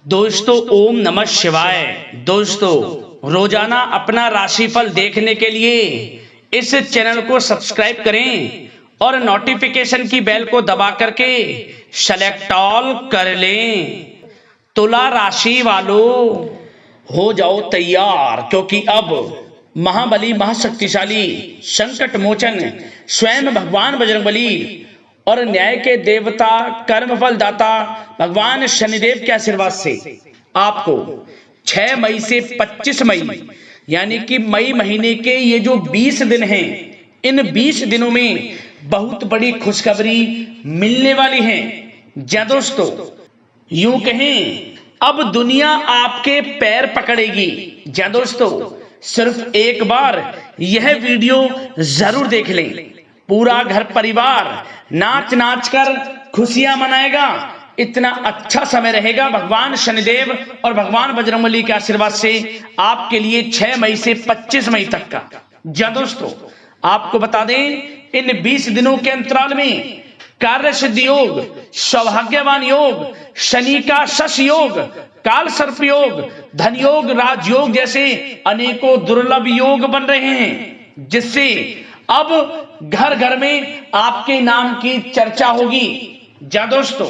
दोस्तों ओम नमः शिवाय। दोस्तों रोजाना अपना राशिफल देखने के लिए इस चैनल को सब्सक्राइब करें और नोटिफिकेशन की बेल को दबा करके सेलेक्ट ऑल कर लें। तुला राशि वालों हो जाओ तैयार, क्योंकि अब महाबली महाशक्तिशाली संकट मोचन स्वयं भगवान बजरंगबली और न्याय के देवता कर्मफल दाता भगवान शनिदेव के आशीर्वाद से आपको 6 मई से 25 मई यानी कि मई महीने के ये जो 20 दिन हैं, इन 20 दिनों में बहुत बड़ी खुशखबरी मिलने वाली है। जी दोस्तों, यूं कहें अब दुनिया आपके पैर पकड़ेगी। जी दोस्तों, सिर्फ एक बार यह वीडियो जरूर देख लें। पूरा घर परिवार नाच नाच कर खुशियां मनाएगा। इतना अच्छा समय रहेगा भगवान शनिदेव और भगवान बजरंगबली के आशीर्वाद से आपके लिए 6 मई से 25 मई तक का। जी दोस्तों, आपको बता दें इन 20 दिनों के अंतराल में कार्य सिद्धि योग, सौभाग्यवान योग, शनि का शश योग, काल सर्प योग, धन योग, राजयोग जैसे अनेकों दुर्लभ योग बन रहे हैं, जिससे अब घर घर में आपके नाम की चर्चा होगी। जा दोस्तों,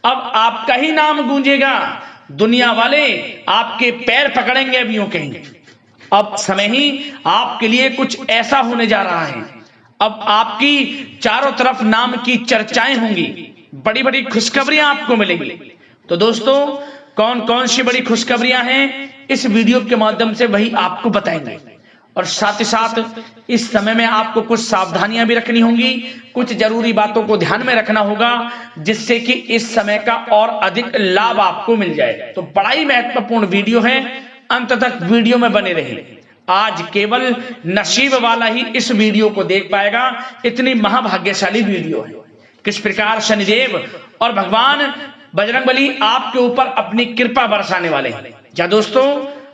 अब आपका ही नाम गूंजेगा, दुनिया वाले आपके पैर पकड़ेंगे। अब यूं कहें अब समय ही आपके लिए कुछ ऐसा होने जा रहा है। अब आपकी चारों तरफ नाम की चर्चाएं होंगी, बड़ी बड़ी खुशखबरियां आपको मिलेंगी। तो दोस्तों, कौन कौन सी बड़ी खुशखबरियां हैं इस वीडियो के माध्यम से वही आपको बताएंगे। और साथ ही साथ इस समय में आपको कुछ सावधानियां भी रखनी होंगी, कुछ जरूरी बातों को ध्यान में रखना होगा, जिससे कि इस समय का और अधिक लाभ आपको मिल जाए। तो बड़ा ही महत्वपूर्ण वीडियो है, अंत तक वीडियो में बने रहे। आज केवल नसीब वाला ही इस वीडियो को देख पाएगा, इतनी महाभाग्यशाली वीडियो है। किस प्रकार शनिदेव और भगवान बजरंगबली आपके ऊपर अपनी कृपा बरसाने वाले हैं। जा दोस्तों,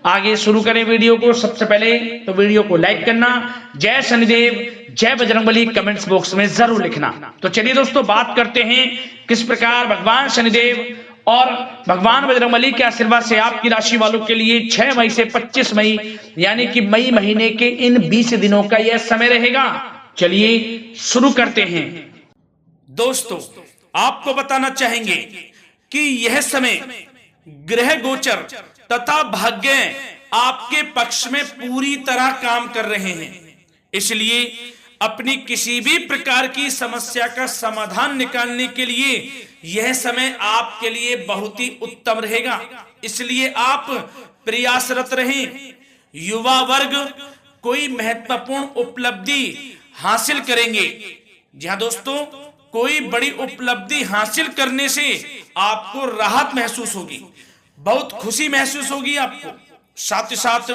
आगे शुरू करें वीडियो को। सबसे पहले तो वीडियो को लाइक करना, जय शनिदेव जय बजरंगबली कमेंट्स बॉक्स में जरूर लिखना। तो चलिए दोस्तों, बात करते हैं किस प्रकार भगवान शनिदेव और भगवान बजरंगबली के आशीर्वाद से आपकी राशि वालों के लिए 6 मई से 25 मई यानी कि मई महीने के इन 20 दिनों का यह समय रहेगा। चलिए शुरू करते हैं। दोस्तों, आपको बताना चाहेंगे कि यह समय ग्रह गोचर तथा भाग्य आपके पक्ष में पूरी तरह काम कर रहे हैं। इसलिए अपनी किसी भी प्रकार की समस्या का समाधान निकालने के लिए यह समय आपके लिए बहुत ही उत्तम रहेगा। इसलिए आप प्रयासरत रहें। युवा वर्ग कोई महत्वपूर्ण उपलब्धि हासिल करेंगे। जी हाँ दोस्तों, कोई बड़ी उपलब्धि हासिल करने से आपको राहत महसूस होगी, बहुत खुशी महसूस होगी आपको। साथ ही साथ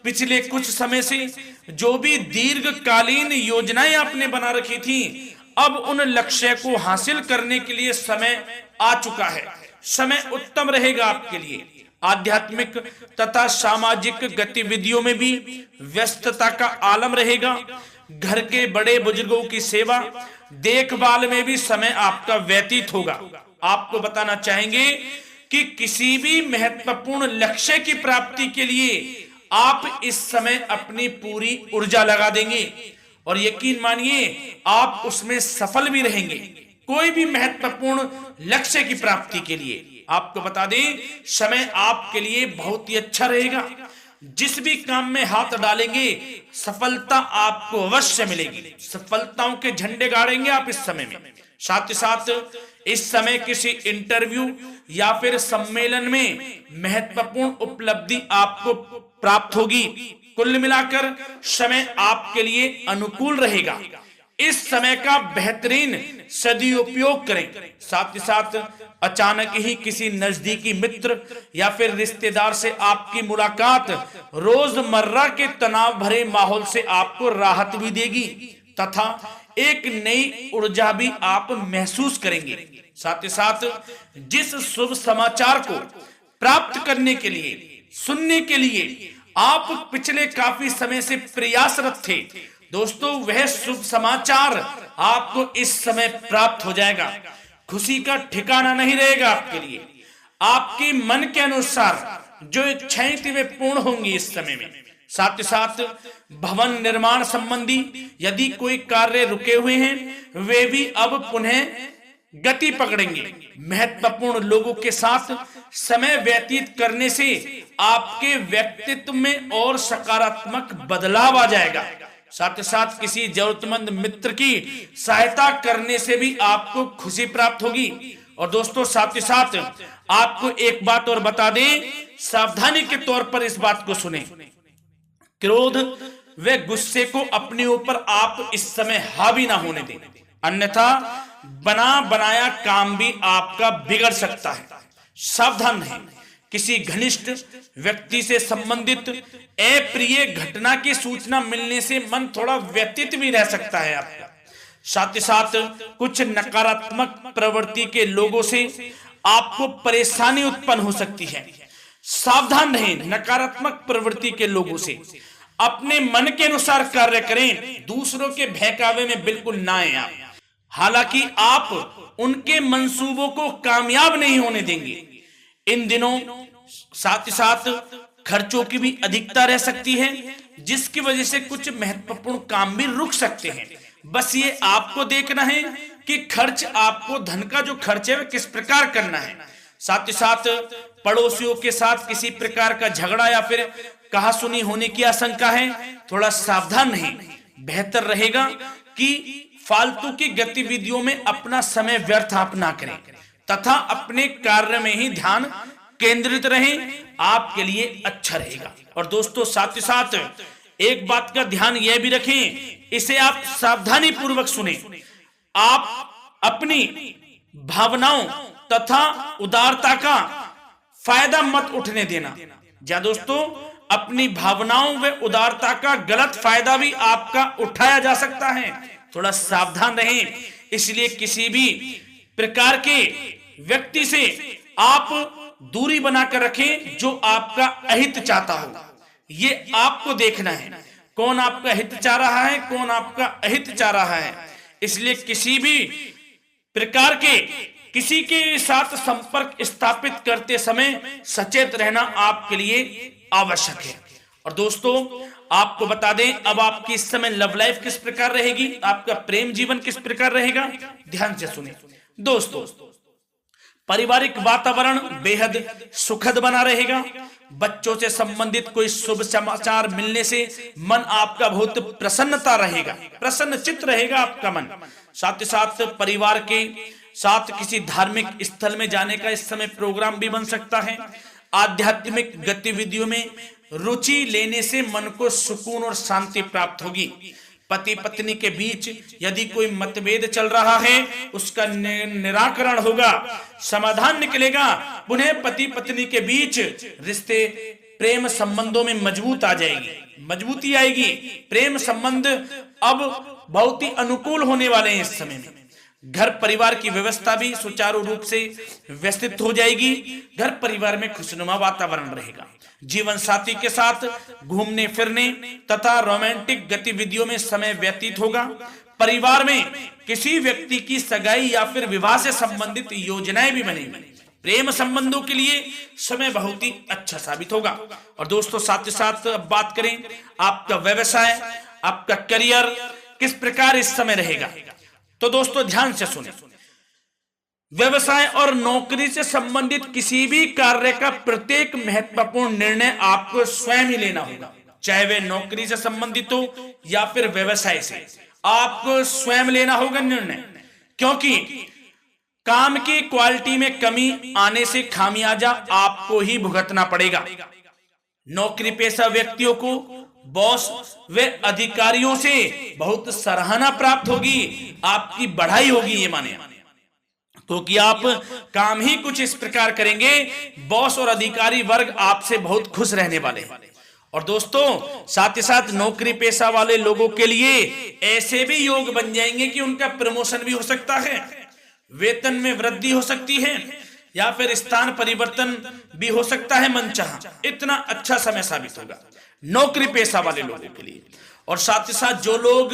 पिछले कुछ समय से जो भी दीर्घकालीन योजनाएं आपने बना रखी थी, अब उन लक्ष्य को हासिल करने के लिए समय आ चुका है। समय उत्तम रहेगा आपके लिए। आध्यात्मिक तथा सामाजिक गतिविधियों में भी व्यस्तता का आलम रहेगा। घर के बड़े बुजुर्गों की सेवा देखभाल में भी समय आपका व्यतीत होगा। आपको बताना चाहेंगे कि किसी भी महत्वपूर्ण लक्ष्य की प्राप्ति के लिए आप इस समय अपनी पूरी ऊर्जा लगा देंगे और यकीन मानिए आप उसमें सफल भी रहेंगे। कोई भी महत्वपूर्ण लक्ष्य की प्राप्ति के लिए आपको बता दें, समय आपके लिए बहुत ही अच्छा रहेगा। जिस भी काम में हाथ डालेंगे सफलता आपको अवश्य मिलेगी। सफलताओं के झंडे गाड़ेंगे आप इस समय में। साथ ही साथ इस समय किसी इंटरव्यू या फिर सम्मेलन में महत्वपूर्ण उपलब्धि आपको प्राप्त होगी। कुल मिलाकर समय आपके लिए अनुकूल रहेगा। इस समय का बेहतरीन सदुपयोग करें। साथ ही साथ अचानक ही किसी नजदीकी मित्र या फिर रिश्तेदार से आपकी मुलाकात रोजमर्रा के तनाव भरे माहौल से आपको राहत भी देगी तथा एक नई ऊर्जा भी आप महसूस करेंगे। साथ ही साथ जिस शुभ समाचार को प्राप्त करने के लिए, सुनने के लिए आप पिछले काफी समय से प्रयासरत थे दोस्तों, वह शुभ समाचार आपको इस समय प्राप्त हो जाएगा। खुशी का ठिकाना नहीं रहेगा आपके लिए। आपके मन के अनुसार जो इच्छाएं थी वे पूर्ण होंगी इस समय में। साथ ही साथ भवन निर्माण संबंधी यदि कोई कार्य रुके हुए हैं वे भी अब पुनः गति पकड़ेंगे। महत्वपूर्ण लोगों के साथ समय व्यतीत करने से आपके व्यक्तित्व में और सकारात्मक बदलाव आ जाएगा। साथ ही साथ किसी जरूरतमंद मित्र की सहायता करने से भी आपको खुशी प्राप्त होगी। और दोस्तों साथ ही साथ आपको एक बात और बता दें, सावधानी के तौर पर इस बात को सुने। क्रोध व गुस्से को अपने ऊपर आप इस समय हावी ना होने दें, अन्यथा बना बनाया काम भी आपका बिगड़ सकता है। सावधान रहें। किसी घनिष्ठ व्यक्ति से संबंधित अप्रिय घटना की सूचना मिलने से मन थोड़ा व्यतीत भी रह सकता है आपका। साथ ही साथ कुछ नकारात्मक प्रवृत्ति के लोगों से आपको परेशानी उत्पन्न हो सकती है। सावधान रहें नकारात्मक प्रवृत्ति के लोगों से। अपने मन के अनुसार कार्य करें, दूसरों के बहकावे में बिल्कुल ना आए आप। हालांकि आप उनके मंसूबों को कामयाब नहीं होने देंगे। इन दिनों साथ ही साथ खर्चों की भी अधिकता रह सकती है, जिसकी वजह से कुछ महत्वपूर्ण काम भी रुक सकते हैं। बस ये आपको देखना है कि खर्च, आपको धन का जो खर्च है वह किस प्रकार करना है। साथ ही साथ पड़ोसियों के साथ किसी प्रकार का झगड़ा या फिर कहासुनी होने की आशंका है, थोड़ा सावधान रहें। बेहतर रहेगा कि फालतू की गतिविधियों में अपना समय व्यर्थ आप ना करें तथा अपने कार्य में ही ध्यान केंद्रित रहें, आपके लिए अच्छा रहेगा। और दोस्तों साथ ही साथ एक बात का ध्यान यह भी रखें, इसे आप सावधानी पूर्वक सुने। आप अपनी भावनाओं तथा उदारता का फायदा मत उठने देना। या दोस्तों अपनी भावनाओं व उदारता का गलत फायदा भी आपका उठाया जा सकता है, थोड़ा सावधान रहें। इसलिए किसी भी प्रकार के व्यक्ति से आप दूरी बनाकर रखें जो आपका अहित चाहता हो। ये आपको देखना है कौन आपका हित चाह रहा है, कौन आपका अहित चाह रहा है। इसलिए किसी भी प्रकार के किसी के साथ संपर्क स्थापित करते समय सचेत रहना आपके लिए आवश्यक है। और दोस्तों आपको बता दें, अब आपकी इस समय लव लाइफ किस प्रकार रहेगी, आपका प्रेम जीवन किस प्रकार रहेगा, ध्यान से सुने। दोस्तों पारिवारिक वातावरण बेहद सुखद बना रहेगा। बच्चों से संबंधित कोई शुभ समाचार मिलने से मन आपका बहुत प्रसन्नता रहेगा, प्रसन्न चित्त रहेगा आपका मन। साथ ही साथ परिवार के साथ किसी धार्मिक स्थल में जाने का इस समय प्रोग्राम भी बन सकता है। आध्यात्मिक गतिविधियों में रुचि लेने से मन को सुकून और शांति प्राप्त होगी। पति पत्नी के बीच यदि कोई मतभेद चल रहा है उसका निराकरण होगा, समाधान निकलेगा। पुनः पति पत्नी के बीच रिश्ते प्रेम संबंधों में मजबूती आएगी। प्रेम संबंध अब बहुत ही अनुकूल होने वाले हैं इस समय में। घर परिवार की व्यवस्था भी सुचारू रूप से व्यवस्थित हो जाएगी। घर परिवार में खुशनुमा वातावरण रहेगा। जीवन साथी के साथ घूमने फिरने तथा रोमांटिक गतिविधियों में समय व्यतीत होगा। परिवार में किसी व्यक्ति की सगाई या फिर विवाह से संबंधित योजनाएं भी बनेंगी। प्रेम संबंधों के लिए समय बहुत ही अच्छा साबित होगा। और दोस्तों साथ ही साथ बात करें आपका व्यवसाय, आपका करियर किस प्रकार इस समय रहेगा, तो दोस्तों ध्यान से सुने। व्यवसाय और नौकरी से संबंधित किसी भी कार्य का प्रत्येक महत्वपूर्ण निर्णय आपको स्वयं ही लेना होगा, चाहे वे नौकरी से संबंधित हो या फिर व्यवसाय से। आपको स्वयं लेना होगा निर्णय, क्योंकि काम की क्वालिटी में कमी आने से खामियाजा आपको ही भुगतना पड़ेगा। नौकरी पेशा व्यक्तियों को बॉस व अधिकारियों से बहुत सराहना प्राप्त होगी, आपकी बढ़ाई होगी ये माने, क्योंकि आप काम ही कुछ इस प्रकार करेंगे, बॉस और अधिकारी वर्ग आपसे बहुत खुश रहने वाले हैं। और दोस्तों साथ ही साथ नौकरी पेशा वाले लोगों के लिए ऐसे भी योग बन जाएंगे कि उनका प्रमोशन भी हो सकता है, वेतन में वृद्धि हो सकती है या फिर स्थान परिवर्तन भी हो सकता है मनचाहा। इतना अच्छा समय साबित होगा नौकरी पेशा वाले लोगों के लिए। और साथ ही साथ जो लोग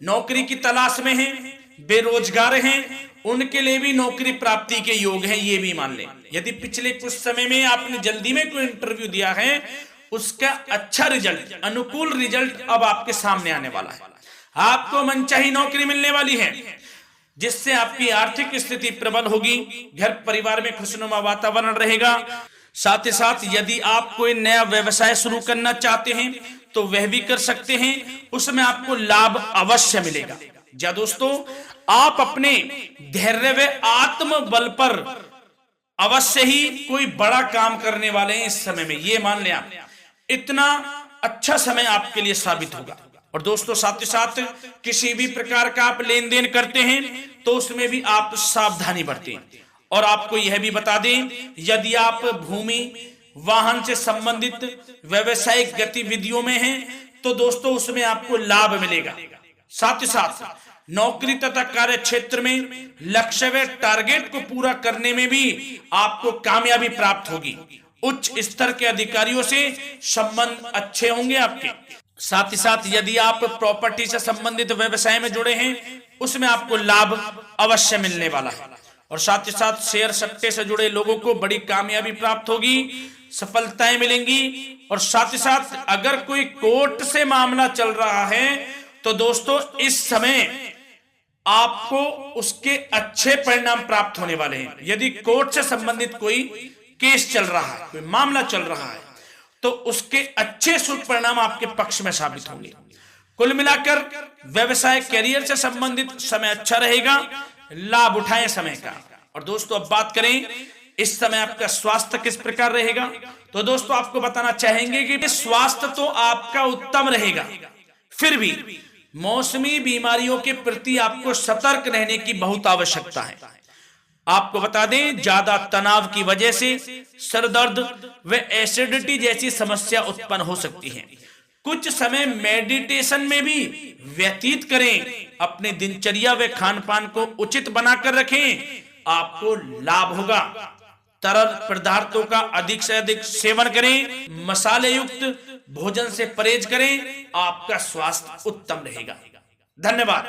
नौकरी की तलाश में हैं बेरोजगार हैं उनके लिए भी नौकरी प्राप्ति के योग हैं, ये भी मान लें। यदि पिछले कुछ समय में आपने जल्दी में कोई इंटरव्यू दिया है, उसका अच्छा रिजल्ट, अनुकूल रिजल्ट अब आपके सामने आने वाला है। आपको मनचाही नौकरी मिलने वाली है, जिससे आपकी आर्थिक स्थिति प्रबल होगी, घर परिवार में खुशनुमा वातावरण रहेगा। साथ ही साथ यदि आप कोई नया व्यवसाय शुरू करना चाहते हैं तो वह भी कर सकते हैं, उसमें आपको लाभ अवश्य मिलेगा। जा दोस्तों, आप अपने धैर्य व आत्मबल पर अवश्य ही कोई बड़ा काम करने वाले हैं इस समय में, ये मान लें आप। इतना अच्छा समय आपके लिए साबित होगा। और दोस्तों, साथ ही साथ किसी भी प्रकार का आप लेन देन करते हैं तो उसमें भी आप सावधानी बरतें। और आपको यह भी बता दें, यदि आप भूमि वाहन से संबंधित व्यवसायिक गतिविधियों में हैं तो दोस्तों उसमें आपको लाभ मिलेगा। साथ ही साथ नौकरी तथा कार्य क्षेत्र में लक्ष्य व टारगेट को पूरा करने में भी आपको कामयाबी प्राप्त होगी। उच्च स्तर के अधिकारियों से संबंध अच्छे होंगे आपके। साथ ही साथ यदि आप प्रॉपर्टी से संबंधित व्यवसाय में जुड़े हैं, उसमें आपको लाभ अवश्य मिलने वाला है। और साथ ही साथ शेयर सट्टे से जुड़े लोगों को बड़ी कामयाबी प्राप्त होगी, सफलताएं मिलेंगी। और साथ ही साथ अगर कोई कोर्ट से मामला चल रहा है तो दोस्तों इस समय आपको उसके अच्छे परिणाम प्राप्त होने वाले हैं। यदि कोर्ट से संबंधित कोई केस चल रहा है, कोई मामला चल रहा है, तो उसके अच्छे शुभ परिणाम आपके पक्ष में साबित होंगे। कुल मिलाकर व्यवसाय कैरियर से संबंधित समय अच्छा रहेगा, लाभ उठाएं समय का। और दोस्तों, अब बात करें इस समय आपका स्वास्थ्य किस प्रकार रहेगा, तो दोस्तों आपको बताना चाहेंगे कि स्वास्थ्य तो आपका उत्तम रहेगा, फिर भी मौसमी बीमारियों के प्रति आपको सतर्क रहने की बहुत आवश्यकता है। आपको बता दें, ज्यादा तनाव की वजह से सर दर्द व एसिडिटी जैसी समस्या उत्पन्न हो सकती है। कुछ समय मेडिटेशन में भी व्यतीत करें, अपने दिनचर्या व खान पान को उचित बनाकर रखें, आपको लाभ होगा। तरल पदार्थों का अधिक से अधिक सेवन करें, मसाले युक्त भोजन से परहेज करें, आपका स्वास्थ्य उत्तम रहेगा। धन्यवाद।